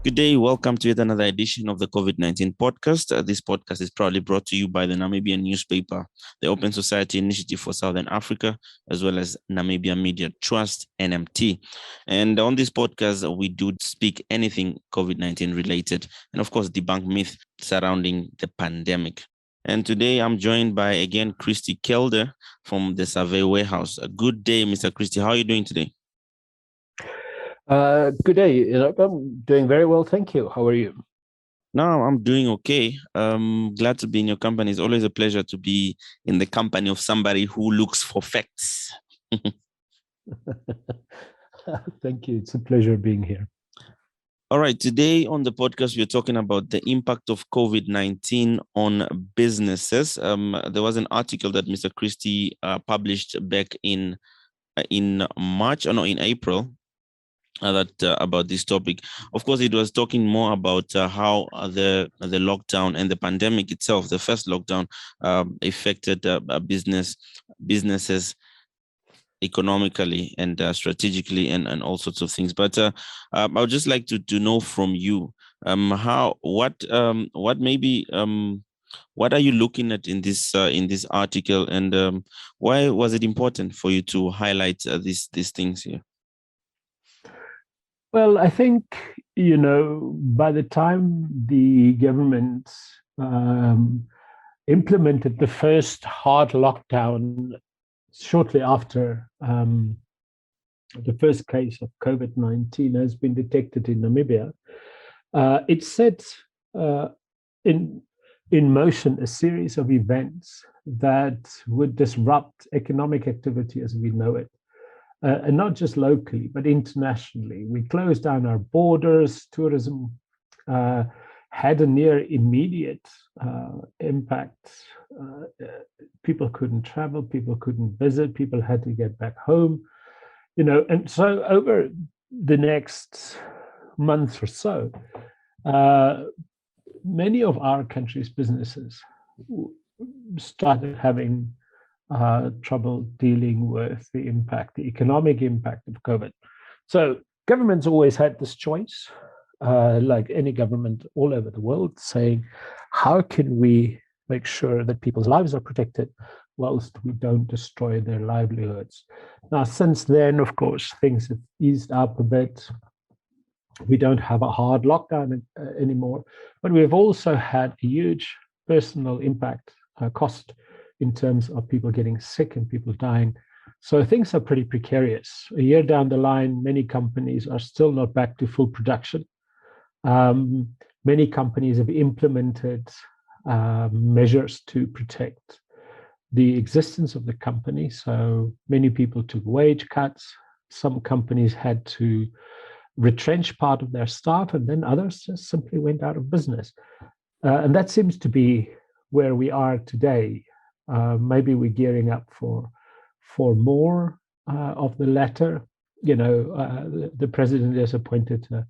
Good day. Welcome to yet another edition of the COVID-19 podcast. This podcast is proudly brought to you by the Namibian newspaper, the Open Society Initiative for Southern Africa, as well as Namibian Media Trust, NMT. And on this podcast, we do speak anything COVID-19 related and, of course, debunk myths surrounding the pandemic. And today I'm joined by, again, Christie Keulder from the Survey Warehouse. A good day, Mr. Christie. How are you doing today? Good day. I'm doing very well, thank you. How are you? No, I'm doing okay. Glad to be in your company. It's always a pleasure to be in the company of somebody who looks for facts. Thank you. It's a pleasure being here. All right. Today on the podcast, we're talking about the impact of COVID-19 on businesses. There was an article that Mr. Christie published back in March, or no, in April, about this topic. Of course, it was talking more about how the lockdown and the pandemic itself, the first lockdown, affected businesses economically and strategically and all sorts of things. But I would just like to know from you what are you looking at in this article, and why was it important for you to highlight these things here? Well, I think, by the time the government implemented the first hard lockdown shortly after the first case of COVID-19 has been detected in Namibia, it set in motion a series of events that would disrupt economic activity as we know it. And not just locally, but internationally. We closed down our borders. Tourism had a near immediate impact. People couldn't travel, people couldn't visit, people had to get back home. And so over the next month or so, many of our country's businesses started having trouble dealing with the economic impact of COVID. So governments always had this choice, like any government all over the world, saying, how can we make sure that people's lives are protected whilst we don't destroy their livelihoods? Now, since then, of course, things have eased up a bit. We don't have a hard lockdown anymore, but we've also had a huge personal impact, cost in terms of people getting sick and people dying. So things are pretty precarious. A year down the line, many companies are still not back to full production. Many companies have implemented measures to protect the existence of the company. So many people took wage cuts. Some companies had to retrench part of their staff, and then others just simply went out of business. And that seems to be where we are today. Maybe we're gearing up for more of the latter. The president has appointed a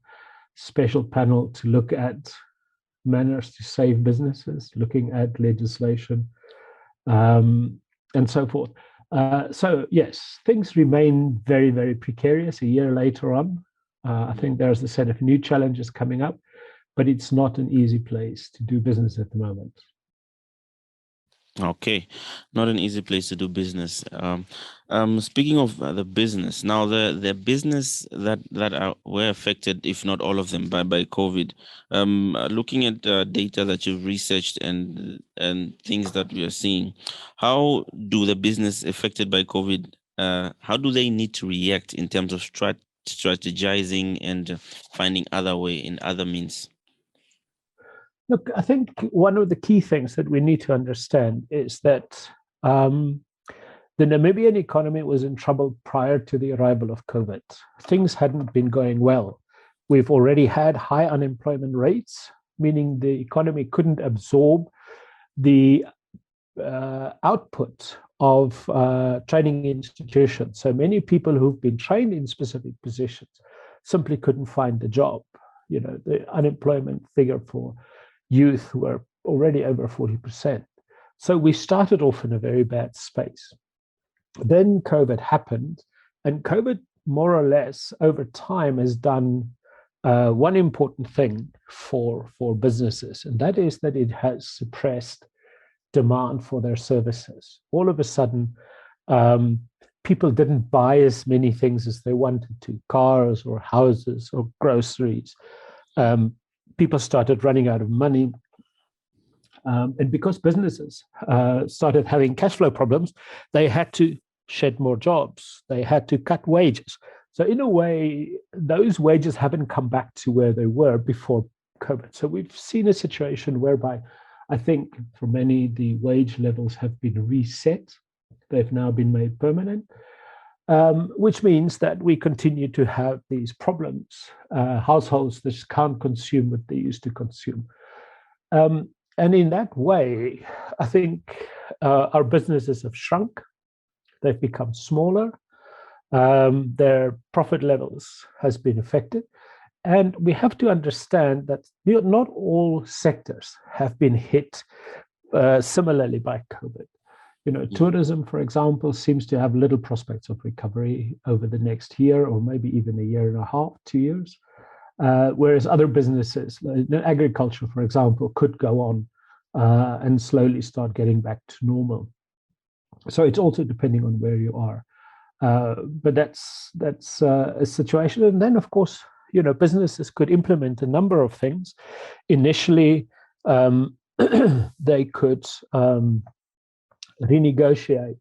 special panel to look at manners to save businesses, looking at legislation, and so forth. So yes, things remain very, very precarious a year later on. I think there's a set of new challenges coming up, but it's not an easy place to do business at the moment. Okay, not an easy place to do business. Speaking of the business, now the business that were affected, if not all of them, by COVID. Looking at data that you've researched and things that we are seeing, how do the business affected by COVID? How do they need to react in terms of strategizing and finding other means? Look, I think one of the key things that we need to understand is that the Namibian economy was in trouble prior to the arrival of COVID. Things hadn't been going well. We've already had high unemployment rates, meaning the economy couldn't absorb the output of training institutions. So many people who've been trained in specific positions simply couldn't find a job. The unemployment figure for youth were already over 40%. So we started off in a very bad space. Then COVID happened, and COVID more or less over time has done one important thing for businesses, and that is that it has suppressed demand for their services. All of a sudden, people didn't buy as many things as they wanted to, cars or houses or groceries. People started running out of money. And because businesses started having cash flow problems, they had to shed more jobs. They had to cut wages. So in a way, those wages haven't come back to where they were before COVID. So we've seen a situation whereby I think for many, the wage levels have been reset. They've now been made permanent, which means that we continue to have these problems. Households that can't consume what they used to consume. And in that way, I think our businesses have shrunk. They've become smaller. Their profit levels has been affected. And we have to understand that not all sectors have been hit similarly by COVID. Tourism, for example, seems to have little prospects of recovery over the next year, or maybe even a year and a half, 2 years. Whereas other businesses, like agriculture, for example, could go on and slowly start getting back to normal. So it's also depending on where you are. But that's a situation. And then, of course, businesses could implement a number of things. Initially, they could renegotiate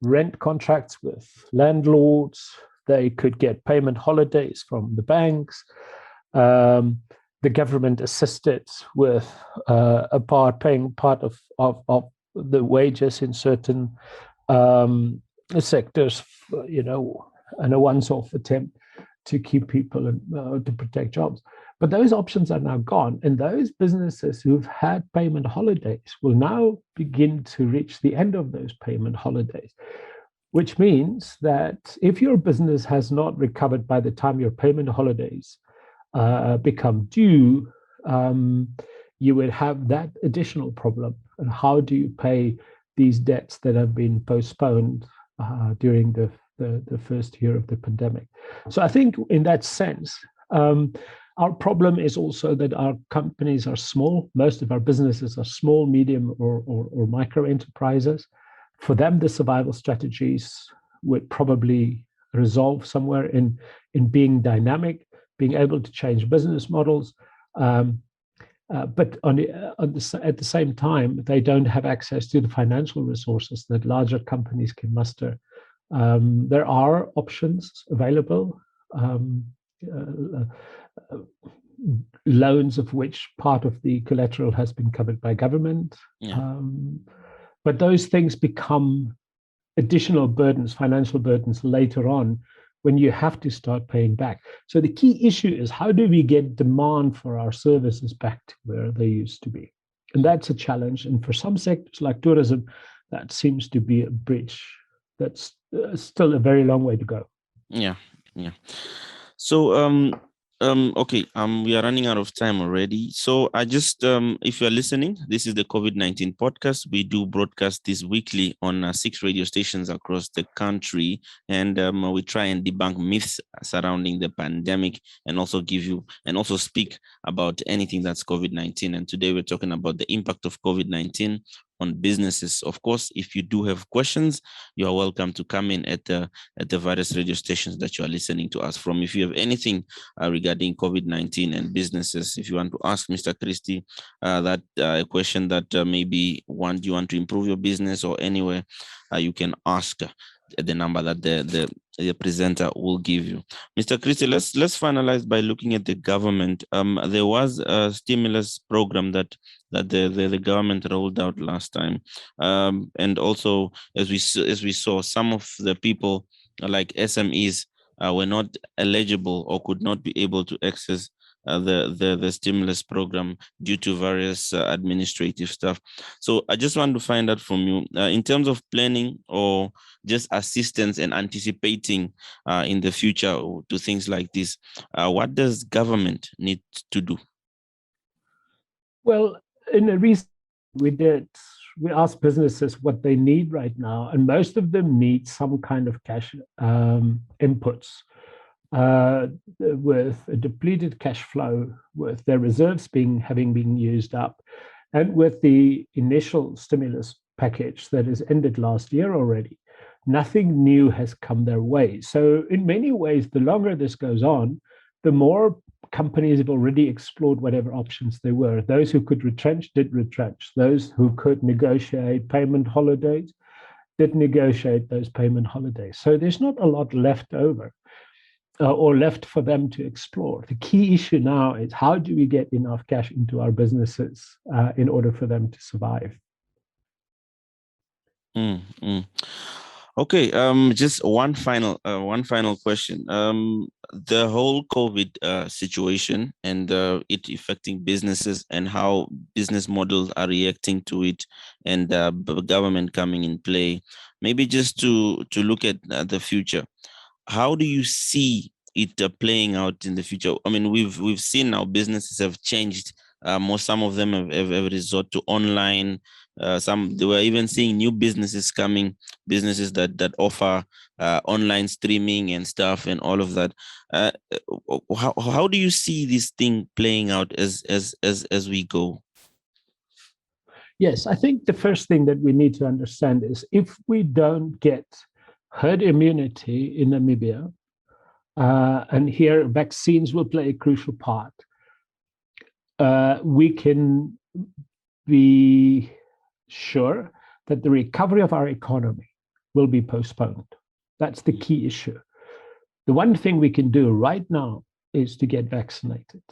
rent contracts with landlords. They could get payment holidays from the banks. The government assisted with paying part of the wages in certain sectors, and a once-off attempt to keep people and to protect jobs. But those options are now gone. And those businesses who've had payment holidays will now begin to reach the end of those payment holidays, which means that if your business has not recovered by the time your payment holidays become due, you will have that additional problem. And how do you pay these debts that have been postponed during the first year of the pandemic? So I think in that sense, our problem is also that our companies are small. Most of our businesses are small, medium, or micro enterprises. For them, the survival strategies would probably resolve somewhere in being dynamic, being able to change business models. But at the same time, they don't have access to the financial resources that larger companies can muster. There are options available, loans of which part of the collateral has been covered by government. Yeah. But those things become additional burdens, financial burdens later on, when you have to start paying back. So the key issue is, how do we get demand for our services back to where they used to be? And that's a challenge. And for some sectors like tourism, that seems to be a bridge that's still a very long way to go. Yeah. So, okay, we are running out of time already. So I just, if you're listening, this is the COVID-19 podcast. We do broadcast this weekly on 6 radio stations across the country. And we try and debunk myths surrounding the pandemic, and also speak about anything that's COVID-19. And today we're talking about the impact of COVID-19 on businesses. Of course, if you do have questions, you are welcome to come in at the various radio stations that you are listening to us from. If you have anything regarding COVID-19 and businesses, if you want to ask Mr. Christie that question that maybe you want to improve your business or anywhere, you can ask the number that the presenter will give you. Mr. Christie, let's finalize by looking at the government. There was a stimulus program that the government rolled out last time, and also as we saw, some of the people like SMEs were not eligible or could not be able to access the stimulus program due to various administrative stuff. So I just want to find out from you, in terms of planning or just assistance and anticipating in the future to things like this, what does government need to do? Well, in a recent we asked businesses what they need right now, and most of them need some kind of cash inputs with a depleted cash flow, with their reserves having been used up, and with the initial stimulus package that has ended last year already, nothing new has come their way. So in many ways, the longer this goes on, the more companies have already explored whatever options there were. Those who could retrench did retrench. Those who could negotiate payment holidays did negotiate those payment holidays. So there's not a lot left over or left for them to explore. The key issue now is how do we get enough cash into our businesses in order for them to survive? Okay, just one final question. The whole COVID situation and it affecting businesses and how business models are reacting to it, and government coming in play. Maybe just to look at the future. How do you see it playing out in the future? I mean, we've seen how businesses have changed. Some of them have resort to online. They were even seeing new businesses coming, businesses that offer online streaming and stuff and all of that. How do you see this thing playing out as we go? Yes, I think the first thing that we need to understand is if we don't get herd immunity in Namibia, and here vaccines will play a crucial part, we can be sure that the recovery of our economy will be postponed. That's the key issue. The one thing we can do right now is to get vaccinated.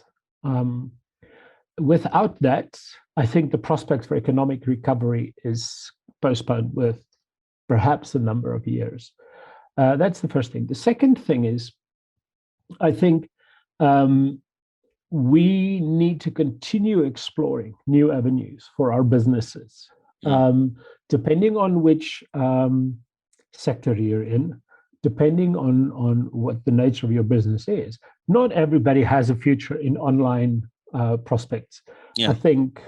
Without that, I think the prospects for economic recovery is postponed with perhaps a number of years. That's the first thing. The second thing is, I think we need to continue exploring new avenues for our businesses. Depending on which sector you're in, depending on what the nature of your business is, not everybody has a future in online prospects. I think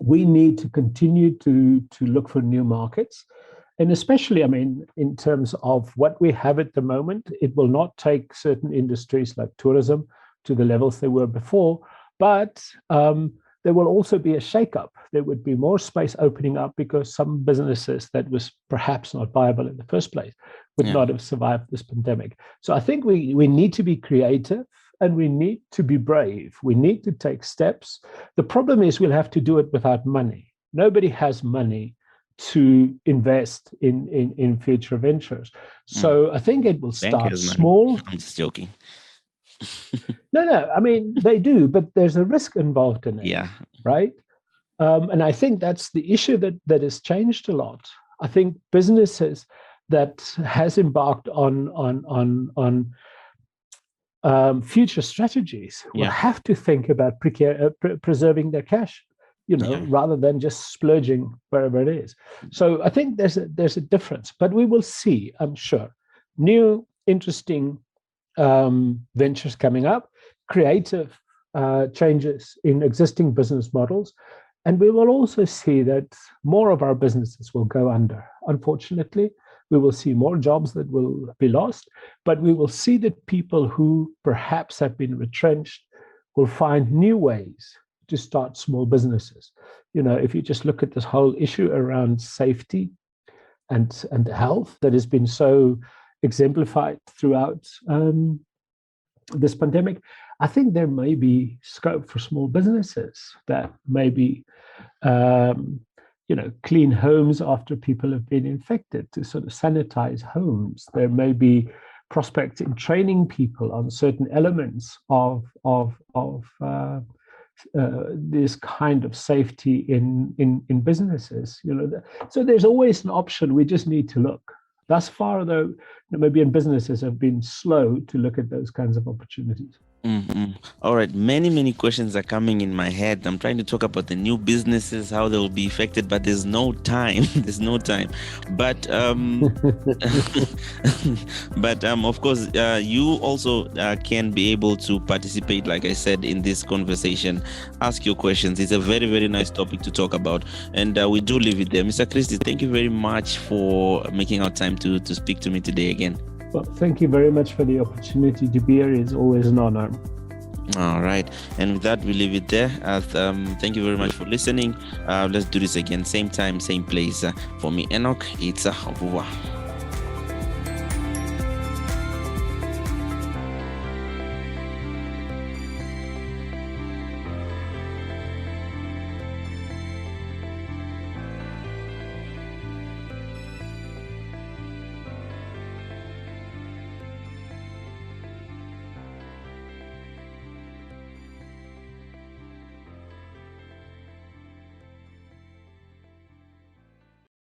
we need to continue to look for new markets. And especially, I mean, in terms of what we have at the moment, it will not take certain industries like tourism to the levels they were before, but there will also be a shakeup. There would be more space opening up because some businesses that was perhaps not viable in the first place would not have survived this pandemic. So I think we need to be creative and we need to be brave. We need to take steps. The problem is we'll have to do it without money. Nobody has money to invest in future ventures. So I think it will start small. I'm just joking. No, I mean, they do, but there's a risk involved in it. Yeah. Right? And I think that's the issue that has changed a lot. I think businesses that has embarked on future strategies will have to think about preserving their cash, rather than just splurging wherever it is. So I think there's a difference, but we will see, I'm sure, new, interesting ventures coming up, creative changes in existing business models. And we will also see that more of our businesses will go under. Unfortunately, we will see more jobs that will be lost, but we will see that people who perhaps have been retrenched will find new ways to start small businesses. If you just look at this whole issue around safety and health that has been so exemplified throughout this pandemic, I think there may be scope for small businesses that maybe, clean homes after people have been infected, to sort of sanitize homes. There may be prospects in training people on certain elements of this kind of safety in businesses. So there's always an option. We just need to look. Thus far, though, Namibian businesses have been slow to look at those kinds of opportunities. Mm-hmm. All right. Many questions are coming in my head. I'm trying to talk about the new businesses, how they'll be affected, but there's no time. But of course, you also can be able to participate, like I said, in this conversation. Ask your questions. It's a very, very nice topic to talk about. And we do leave it there. Mr. Christie, thank you very much for making our time to speak to me today again. Well, thank you very much for the opportunity to be here. It's always an honor. All right. And with that, we leave it there. Thank you very much for listening. Let's do this again. Same time, same place. For me, Enoke, it's a